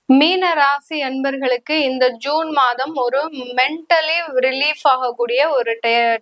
மீன ராசி அன்பர்களுக்கு இந்த ஜூன் மாதம் ஒரு மென்டலி ரிலீஃப் ஆகக்கூடிய ஒரு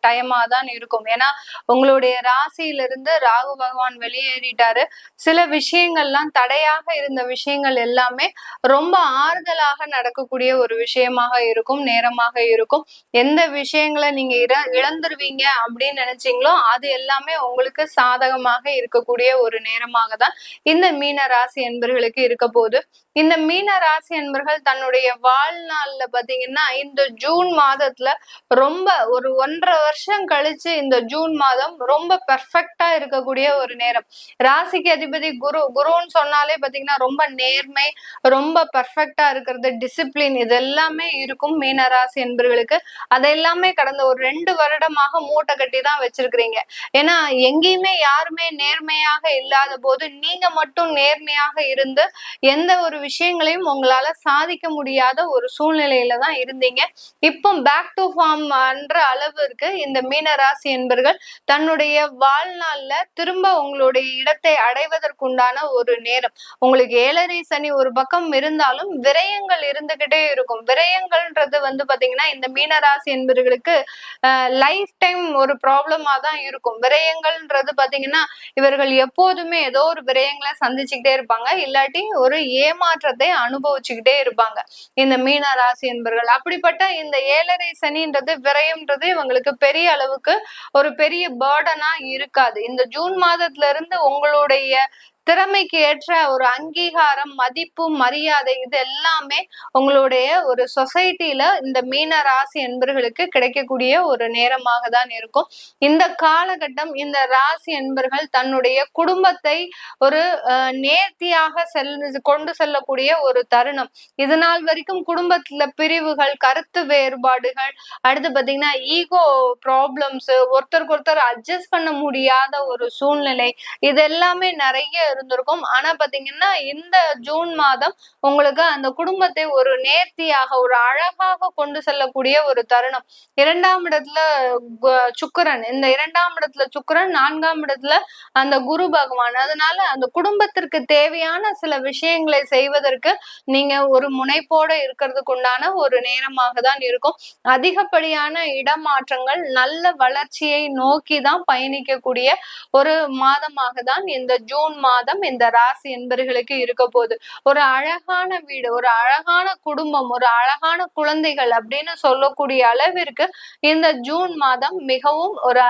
டைமா தான் இருக்கும். ஏன்னா உங்களுடைய ராசியிலிருந்து ராகு பகவான் வெளியேறிட்டாரு. சில விஷயங்கள்லாம் தடையாக இருந்த விஷயங்கள் எல்லாமே ரொம்ப ஆறுதலாக நடக்கக்கூடிய ஒரு விஷயமாக இருக்கும், நேரமாக இருக்கும். எந்த விஷயங்களை நீங்க இழந்துருவீங்க அப்படின்னு நினைச்சீங்களோ அது எல்லாமே உங்களுக்கு சாதகமாக இருக்கக்கூடிய ஒரு நேரமாக தான் இந்த மீன ராசி அன்பர்களுக்கு இருக்க போகுது. இந்த மீன ராசி அன்பர்கள் தன்னுடைய வாழ்நாள்ல பாத்தீங்கன்னா இந்த ஜூன் மாதத்துல ரொம்ப ஒரு 1.5 வருஷம் கழிச்சு இந்த ஜூன் மாதம் ரொம்ப பெர்ஃபெக்டா இருக்கக்கூடிய ஒரு நேரம். ராசிக்கு அதிபதி குருன்னு சொன்னாலே பாத்தீங்கன்னா ரொம்ப நேர்மை, ரொம்ப பெர்ஃபெக்டா இருக்கிறது, டிசிப்ளின், இது எல்லாமே இருக்கும் மீன ராசி அன்பர்களுக்கு. அதெல்லாமே கடந்த ஒரு 2 வருடமாக மூட்டை கட்டி தான் வச்சிருக்கிறீங்க. ஏன்னா எங்கேயுமே யாருமே நேர்மையாக இல்லாத போது நீங்க மட்டும் நேர்மையாக இருந்து எந்த ஒரு விஷயங்களையும் உங்களால சாதிக்க முடியாத ஒரு சூழ்நிலையில தான் இருந்தீங்க. இப்போ பேக் டு ஃபார்ம் என்ற அளவிற்கு இந்த மீன ராசி என்பர்கள் தன்னுடைய வாழ்நாள்ல திரும்ப உங்களுடைய இடத்தை அடைவதற்குண்டான ஒரு நேரம். உங்களுக்கு 7.5 சனி ஒரு பக்கம் இருந்தாலும் விரயங்கள் இருந்துகிட்டே இருக்கும். விரயங்கள்ன்றது பாத்தீங்கன்னா இந்த மீன ராசி என்பவர்களுக்கு லைஃப் டைம் ஒரு ப்ராப்ளமா தான் இருக்கும். விரயங்கள்ன்றது பாத்தீங்கன்னா இவர்கள் எப்போதுமே ஏதோ ஒரு விரயங்களை சந்திச்சுக்கிட்டே இருப்பாங்க, இல்லாட்டி ஒரு ஏமாற்றத்தை அனுபவிச்சுக்கிட்டே இருப்பாங்க இந்த மீன ராசி என்பர்கள். அப்படிப்பட்ட இந்த 7.5 சனின்றது விரயம்ன்றது இவங்களுக்கு பெரிய அளவுக்கு ஒரு பெரிய பேர்டனா இருக்காது. இந்த ஜூன் மாதத்துல இருந்து உங்களுடைய திறமைக்கு ஏற்ற ஒரு அங்கீகாரம், மதிப்பு, மரியாதை இது எல்லாமே உங்களுடைய ஒரு சொசைட்டில இந்த மீன ராசி என்பர்களுக்கு கிடைக்கக்கூடிய ஒரு நேரமாக தான் இருக்கும். இந்த காலகட்டம் இந்த ராசி என்பர்கள் தன்னுடைய குடும்பத்தை ஒரு நேர்த்தியாக கொண்டு செல்லக்கூடிய ஒரு தருணம். இது நாள் வரைக்கும் குடும்பத்துல பிரிவுகள், கருத்து வேறுபாடுகள், அடுத்து பாத்தீங்கன்னா ஈகோ ப்ராப்ளம்ஸ், ஒருத்தருக்கு ஒருத்தர் அட்ஜஸ்ட் பண்ண முடியாத ஒரு சூழ்நிலை, இது எல்லாமே நிறைய இருந்திருக்கும். ஆனா பாத்தீங்கன்னா இந்த ஜூன் மாதம் உங்களுக்கு அந்த குடும்பத்தை ஒரு நேர்த்தியாக ஒரு அழகாக கொண்டு செல்லக்கூடிய ஒரு தருணம். 2ஆம் இடத்துல சுக்கிரன், இந்த 2ஆம் இடத்துல சுக்கிரன், 4ஆம் இடத்துல அந்த குரு பகவான். அதனால அந்த குடும்பத்திற்கு தேவையான சில விஷயங்களை செய்வதற்கு நீங்க ஒரு முனைப்போட இருக்கிறதுக்கு உண்டான ஒரு நேரமாக தான் இருக்கும். அதிகப்படியான இடமாற்றங்கள், நல்ல வளர்ச்சியை நோக்கி தான் பயணிக்கக்கூடிய ஒரு மாதமாக தான் இந்த ஜூன் மாதம் இந்த ராசி என்பர்களுக்கு இருக்க போகுது. ஒரு அழகான வீடு, ஒரு அழகான குடும்பம், ஒரு அழகான குழந்தைகள் அப்படின்னு சொல்லக்கூடிய அளவிற்கு இந்த ஜூன் மாதம் மிகவும் ஒரு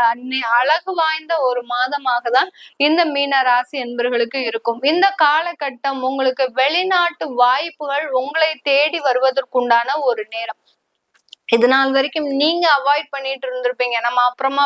அழகு வாய்ந்த ஒரு மாதமாக தான் இந்த மீன ராசி என்பர்களுக்கு இருக்கும். இந்த காலகட்டம் உங்களுக்கு வெளிநாட்டு வாய்ப்புகள் உங்களை தேடி வருவதற்குண்டான ஒரு நேரம். இது நாள் வரைக்கும் நீங்க அவாய்ட் பண்ணிட்டு இருந்திருப்பீங்க, நம்ம அப்புறமா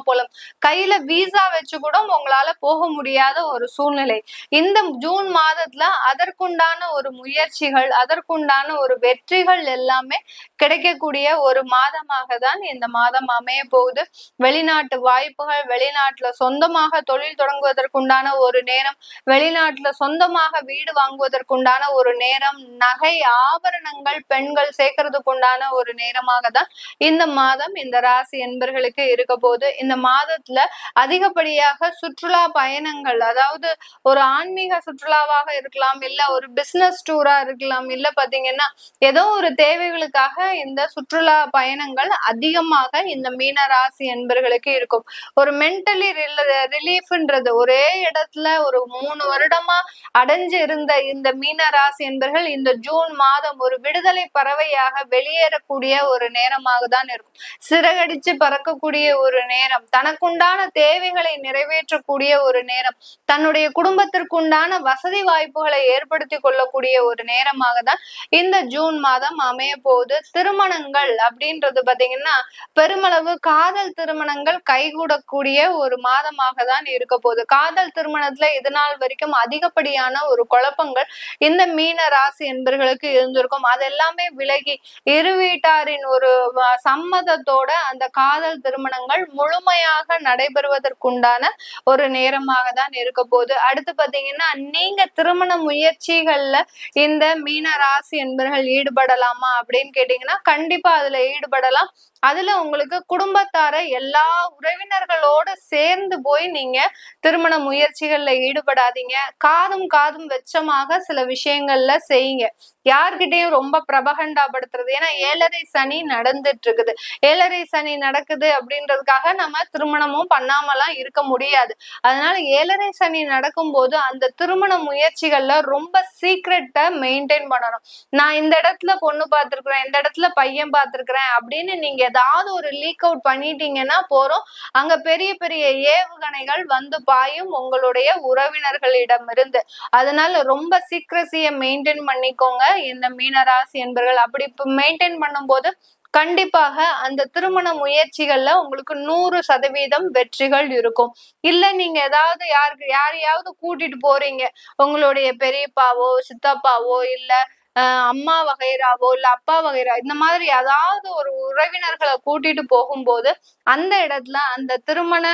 போலாம், கையில வீசா வச்சு கூட உங்களால போக முடியாத ஒரு சூழ்நிலை. இந்த ஜூன் மாதத்துல அதற்குண்டான ஒரு முயற்சிகள், அதற்குண்டான ஒரு வெற்றிகள் எல்லாமே கிடைக்கக்கூடிய ஒரு மாதமாக தான் இந்த மாதம் அமைய போகுது. வெளிநாட்டு வாய்ப்புகள், வெளிநாட்டுல சொந்தமாக தொழில் தொடங்குவதற்குண்டான ஒரு நேரம், வெளிநாட்டுல சொந்தமாக வீடு வாங்குவதற்குண்டான ஒரு நேரம், நகை ஆபரணங்கள் பெண்கள் சேர்க்கறதுக்குண்டான ஒரு நேரமாக தான் இந்த மாதம் இந்த ராசி என்பர்களுக்கு இருக்க போது. இந்த மாதத்துல அதிகப்படியாக சுற்றுலா பயணங்கள், அதாவது ஒரு ஆன்மீக சுற்றுலாவாக இருக்கலாம், இல்ல ஒரு பிசினஸ் டூரா இருக்கலாம், இல்ல பாத்தீங்கன்னா ஏதோ ஒரு தேவைகளுக்காக இந்த சுற்றுலா பயணங்கள் அதிகமாக இந்த மீன ராசி என்பர்களுக்கு இருக்கும். ஒரு மென்டலி ரிலீஃப்ன்றது ஒரே இடத்துல ஒரு 3 வருடமா அடைஞ்சு இருந்த இந்த மீன ராசி என்பர்கள் இந்த ஜூன் மாதம் ஒரு விடுதலை பறவையாக வெளியேறக்கூடிய ஒரு நேரமாக தான் இருக்கும். சிறகடிச்சு பறக்கக்கூடிய ஒரு நேரம், தனக்குண்டான தேவைகளை நிறைவேற்றக்கூடிய ஒரு நேரம், தன்னுடைய குடும்பத்திற்குண்டான வசதி வாய்ப்புகளை ஏற்படுத்தி கொள்ளக்கூடிய ஒரு நேரமாக தான் இந்த ஜூன் மாதம் அமைய போகுது. திருமணங்கள் அப்படின்றது பாத்தீங்கன்னா பெருமளவு காதல் திருமணங்கள் கைகூடக்கூடிய ஒரு மாதமாக தான் இருக்க போகுது. காதல் திருமணத்துல இது நாள் வரைக்கும் அதிகப்படியான ஒரு குழப்பங்கள் இந்த மீன ராசி என்பர்களுக்கு இருந்திருக்கும். அதெல்லாமே விலகி இரு வீட்டாரின் ஒரு சம்மதத்தோட அந்த காதல் திருமணங்கள் முழுமையாக நடைபெறுவதற்குண்டான ஒரு நேரமாக தான் இருக்க போகுது. அடுத்து பாத்தீங்கன்னா நீங்க திருமண முயற்சிகள்ல இந்த மீன ராசி என்பர்கள் ஈடுபடலாமா அப்படின்னு கேட்டீங்கன்னா பாத்தீங்கன்னா கண்டிப்பா அதுல ஈடுபடலாம். அதுல உங்களுக்கு குடும்பத்தார எல்லா உறவினர்களோட சேர்ந்து போய் நீங்க திருமண முயற்சிகள்ல ஈடுபடாதீங்க. காதும் காதும் வெச்சமாக சில விஷயங்கள்ல செய்யுங்க. யார்கிட்டயும் ரொம்ப பிரபகண்டாப்படுத்துறது. ஏன்னா 7.5 சனி நடந்துட்டு இருக்குது. 7.5 சனி நடக்குது அப்படின்றதுக்காக நம்ம திருமணமும் பண்ணாமலாம் இருக்க முடியாது. அதனால 7.5 சனி நடக்கும்போது அந்த திருமண முயற்சிகள்ல ரொம்ப சீக்ரெட்டை மெயின்டைன் பண்ணணும். நான் இந்த இடத்துல பொண்ணு பார்த்திருக்கிறேன், இந்த இடத்துல பையன் பார்த்திருக்கிறேன் அப்படின்னு நீங்க ஏதாவது ஒரு லீக் அவுட் பண்ணிட்டீங்கன்னா போறோம். அங்க பெரிய பெரிய ஏவுகணைகள் வந்து பாயும் உங்களுடைய உறவினர்களிடமிருந்து. அதனால ரொம்ப சீக்ரசிய மெயின்டைன் பண்ணிக்கோங்க இந்த மீனராசி என்பர்கள். அப்படி மெயின்டைன் பண்ணும்போது கண்டிப்பாக அந்த திருமண முயற்சிகள்ல உங்களுக்கு 100% வெற்றிகள் இருக்கும். இல்ல நீங்க ஏதாவது யாரையாவது கூட்டிட்டு போறீங்க, உங்களுடைய பெரியப்பாவோ சித்தப்பாவோ இல்ல அம்மா வகைராவோ இல்ல அப்பா வகைரா இந்த மாதிரி ஏதாவது ஒரு உறவினர்களை கூட்டிட்டு போகும்போது அந்த இடத்துல அந்த திருமண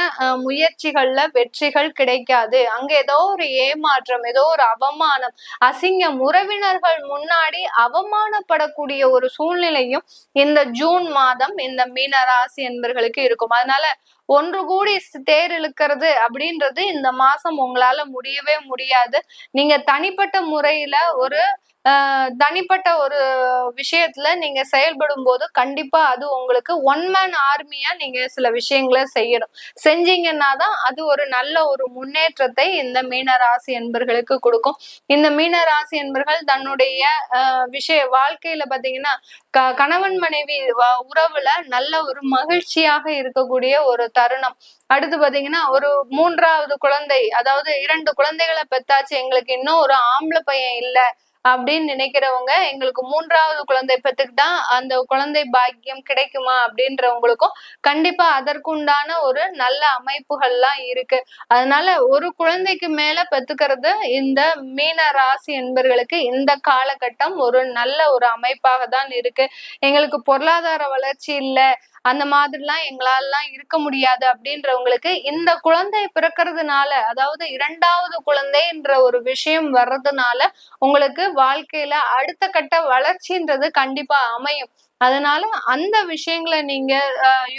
முயற்சிகள்ல வெற்றிகள் கிடைக்காது. அங்க ஏதோ ஒரு ஏமாற்றம், ஏதோ ஒரு அவமானம், அசிங்கம், உறவினர்கள் முன்னாடி அவமானப்படக்கூடிய ஒரு சூழ்நிலையும் இந்த ஜூன் மாதம் இந்த மீன ராசி என்பர்களுக்கு இருக்கும். அதனால ஒன்று கூடி தேர் இழுக்கிறது அப்படின்றது இந்த மாசம் உங்களால முடியவே முடியாது. நீங்க தனிப்பட்ட முறையில ஒரு தனிப்பட்ட ஒரு விஷயத்துல நீங்க செயல்படும் போது கண்டிப்பா அது உங்களுக்கு ஒன் மேன் ஆர்மியா நீங்க சில விஷயங்களை செய்யணும். செஞ்சீங்கன்னா தான் அது ஒரு நல்ல ஒரு முன்னேற்றத்தை இந்த மீன ராசி என்பர்களுக்கு கொடுக்கும். இந்த மீன ராசி என்பர்கள் தன்னுடைய வாழ்க்கையில பாத்தீங்கன்னா கணவன் மனைவி உறவுல நல்ல ஒரு மகிழ்ச்சியாக இருக்கக்கூடிய ஒரு தருணம். அடுத்து பாத்தீங்கன்னா ஒரு 3வது குழந்தை, அதாவது 2 குழந்தைகளை பெத்தாச்சு, எங்களுக்கு இன்னும் ஒரு ஆம்பளை பையன் இல்ல அப்படின்னு நினைக்கிறவங்க எங்களுக்கு 3வது குழந்தை பெத்துக்கிட்டா அந்த குழந்தை பாக்கியம் கிடைக்குமா அப்படின்றவங்களுக்கும் கண்டிப்பா அதற்குண்டான ஒரு நல்ல அமைப்புகள்லாம் இருக்கு. அதனால ஒரு குழந்தைக்கு மேல பெத்துக்கிறது இந்த மீன ராசி என்பர்களுக்கு இந்த காலகட்டம் ஒரு நல்ல ஒரு அமைப்பாக தான் இருக்கு. எங்களுக்கு பொருளாதார வளர்ச்சி இல்ல, அந்த மாதிரிலாம் எங்களாலாம் இருக்க முடியாது அப்படின்றவங்களுக்கு இந்த குழந்தை பிறக்கிறதுனால, அதாவது 2வது குழந்தைன்ற ஒரு விஷயம் வர்றதுனால உங்களுக்கு வாழ்க்கையில அடுத்த கட்ட வளர்ச்சின்றது கண்டிப்பா அமையும். அதனால அந்த விஷயங்களை நீங்க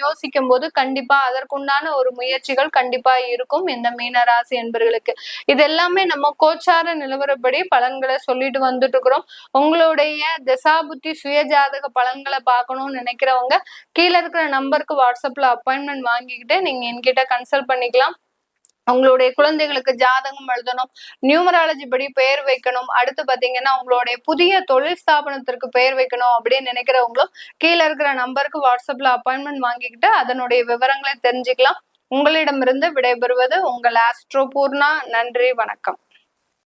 யோசிக்கும் போது கண்டிப்பா அதற்குண்டான ஒரு முயற்சிகள் கண்டிப்பா இருக்கும் இந்த மீனராசி என்பர்களுக்கு. இது எல்லாமே நம்ம கோச்சார நிலவரப்படி பலன்களை சொல்லிட்டு வந்துட்டு இருக்கிறோம். உங்களுடைய திசாபுத்தி சுயஜாதக பலன்களை பார்க்கணும்னு நினைக்கிறவங்க கீழே இருக்கிற நம்பருக்கு வாட்ஸ்அப்ல அப்பாயின்மெண்ட் வாங்கிக்கிட்டு நீங்க என்கிட்ட கன்சல்ட் பண்ணிக்கலாம். உங்களுடைய குழந்தைகளுக்கு ஜாதகம் எழுதணும், நியூமராலஜி படி பெயர் வைக்கணும், அடுத்து பாத்தீங்கன்னா உங்களுடைய புதிய தொழில் ஸ்தாபனத்திற்கு பெயர் வைக்கணும் அப்படின்னு நினைக்கிறவங்களும் கீழே இருக்கிற நம்பருக்கு வாட்ஸ்அப்ல அப்பாயின்மெண்ட் வாங்கிக்கிட்டு அதனுடைய விவரங்களை தெரிஞ்சுக்கலாம். உங்களிடமிருந்து விடைபெறுவது உங்கள் ஆஸ்ட்ரோ பூர்ணா. நன்றி, வணக்கம்.